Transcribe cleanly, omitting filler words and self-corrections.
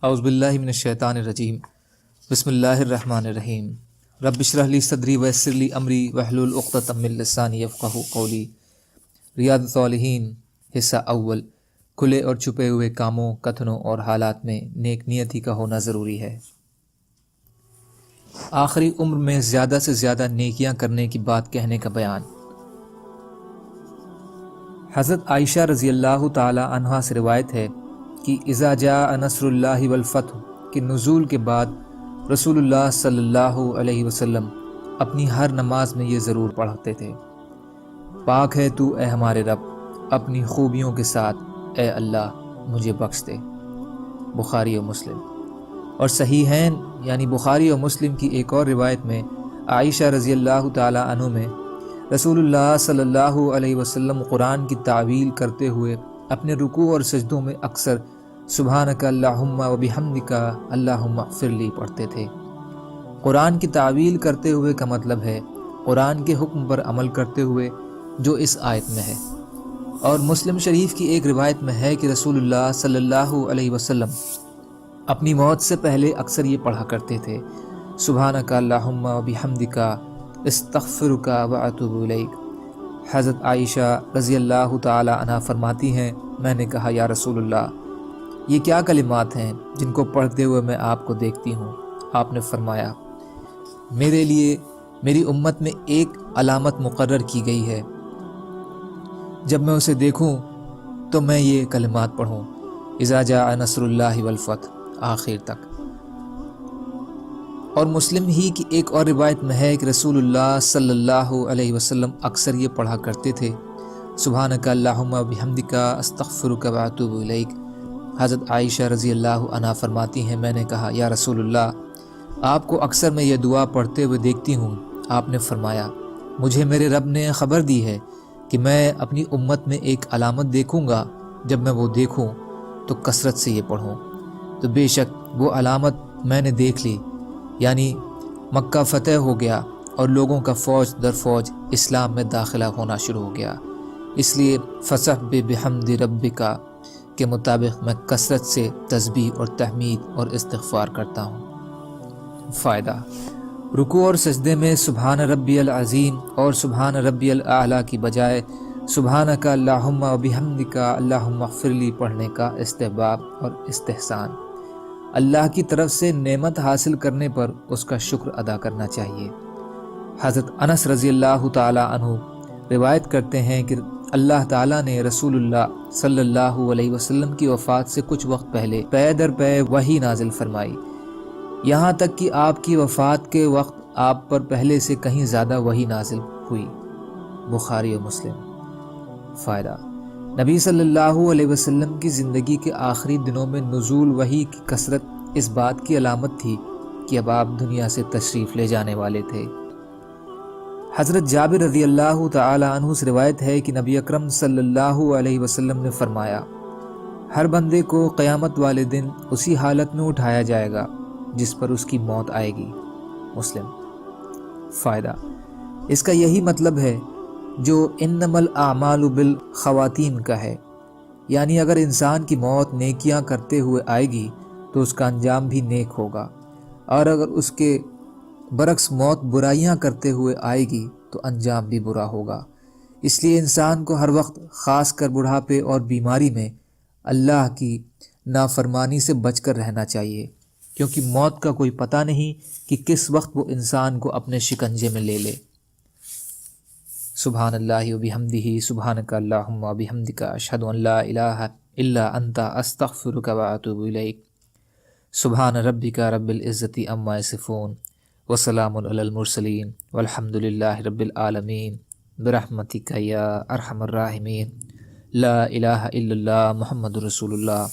اعوذ باللہ من الشیطان الرجیم بسم اللہ الرحمن الرحیم رب اشرح لی صدری ویسر لی امری واحلل عقدۃ من لسانی یفقہوا قولی۔ ریاض الصالحین حصہ اول۔ کھلے اور چھپے ہوئے کاموں، کتھنوں اور حالات میں نیک نیتی کا ہونا ضروری ہے۔ آخری عمر میں زیادہ سے زیادہ نیکیاں کرنے کی بات کہنے کا بیان۔ حضرت عائشہ رضی اللہ تعالی عنہا سے روایت ہے کہ اذا جاء نصر اللہ والفتح کے نزول کے بعد رسول اللہ صلی اللہ علیہ وسلم اپنی ہر نماز میں یہ ضرور پڑھتے تھے: پاک ہے تو اے ہمارے رب، اپنی خوبیوں کے ساتھ اے اللہ مجھے بخش دے۔ بخاری و مسلم۔ اور صحیحین یعنی بخاری و مسلم کی ایک اور روایت میں عائشہ رضی اللہ تعالی عنہ میں رسول اللہ صلی اللہ علیہ وسلم قرآن کی تعویل کرتے ہوئے اپنے رکوع اور سجدوں میں اکثر سبحانک اللہم و بحمدک اللہم اغفر لی پڑھتے تھے۔ قرآن کی تعویل کرتے ہوئے کا مطلب ہے قرآن کے حکم پر عمل کرتے ہوئے جو اس آیت میں ہے۔ اور مسلم شریف کی ایک روایت میں ہے کہ رسول اللہ صلی اللہ علیہ وسلم اپنی موت سے پہلے اکثر یہ پڑھا کرتے تھے: سبحانک اللہم و بحمدک استغفرک و اتوب الیک۔ حضرت عائشہ رضی اللہ تعالی عنہ فرماتی ہیں، میں نے کہا یا رسول اللہ، یہ کیا کلمات ہیں جن کو پڑھتے ہوئے میں آپ کو دیکھتی ہوں؟ آپ نے فرمایا، میرے لیے میری امت میں ایک علامت مقرر کی گئی ہے، جب میں اسے دیکھوں تو میں یہ کلمات پڑھوں: اذا جاء نصر اللہ والفتح، آخر تک۔ اور مسلم ہی کی ایک اور روایت میں ہے کہ رسول اللہ صلی اللہ علیہ وسلم اکثر یہ پڑھا کرتے تھے: سبحانک اللہم و بحمدک استغفرک و اتوب الیک۔ حضرت عائشہ رضی اللہ عنہا فرماتی ہیں، میں نے کہا یا رسول اللہ، آپ کو اکثر میں یہ دعا پڑھتے ہوئے دیکھتی ہوں۔ آپ نے فرمایا، مجھے میرے رب نے خبر دی ہے کہ میں اپنی امت میں ایک علامت دیکھوں گا، جب میں وہ دیکھوں تو کثرت سے یہ پڑھوں۔ تو بے شک وہ علامت میں نے دیکھ لی، یعنی مکہ فتح ہو گیا اور لوگوں کا فوج در فوج اسلام میں داخلہ ہونا شروع ہو گیا۔ اس لیے فسبح بحمد ربک کے مطابق میں کثرت سے تسبیح اور تحمید اور استغفار کرتا ہوں۔ فائدہ: رکوع اور سجدے میں سبحان ربی العظیم اور سبحان ربی الاعلیٰ کی بجائے سبحانک اللہم و بحمدک اللہم اغفر لی پڑھنے کا استحباب اور استحسان۔ اللہ کی طرف سے نعمت حاصل کرنے پر اس کا شکر ادا کرنا چاہیے۔ حضرت انس رضی اللہ تعالی عنہ روایت کرتے ہیں کہ اللہ تعالیٰ نے رسول اللہ صلی اللہ علیہ وسلم کی وفات سے کچھ وقت پہلے پے در پے وحی نازل فرمائی، یہاں تک کہ آپ کی وفات کے وقت آپ پر پہلے سے کہیں زیادہ وحی نازل ہوئی۔ بخاری و مسلم۔ فائدہ: نبی صلی اللہ علیہ وسلم کی زندگی کے آخری دنوں میں نزول وحی کی کثرت اس بات کی علامت تھی کہ اب آپ دنیا سے تشریف لے جانے والے تھے۔ حضرت جابر رضی اللہ تعالی عنہ سے روایت ہے کہ نبی اکرم صلی اللہ علیہ وسلم نے فرمایا، ہر بندے کو قیامت والے دن اسی حالت میں اٹھایا جائے گا جس پر اس کی موت آئے گی۔ مسلم۔ فائدہ: اس کا یہی مطلب ہے جو انما الاعمال بالخواتیم کا ہے، یعنی اگر انسان کی موت نیکیاں کرتے ہوئے آئے گی تو اس کا انجام بھی نیک ہوگا، اور اگر اس کے برعکس موت برائیاں کرتے ہوئے آئے گی تو انجام بھی برا ہوگا۔ اس لیے انسان کو ہر وقت، خاص کر بڑھاپے اور بیماری میں، اللہ کی نافرمانی سے بچ کر رہنا چاہیے، کیونکہ موت کا کوئی پتہ نہیں کہ کس وقت وہ انسان کو اپنے شکنجے میں لے لے۔ سبحان اللہ و بحمدہ سبحانک اللہم و بحمدک اشہد ان لا الہ الا انت استغفرک و اتوب الیک۔ سبحان ربک رب العزت عما یصفون وسلام علی المرسلین والحمد للہ رب العالمین برحمتک یا ارحم الراحمین۔ لا الہ الا اللہ محمد رسول اللہ۔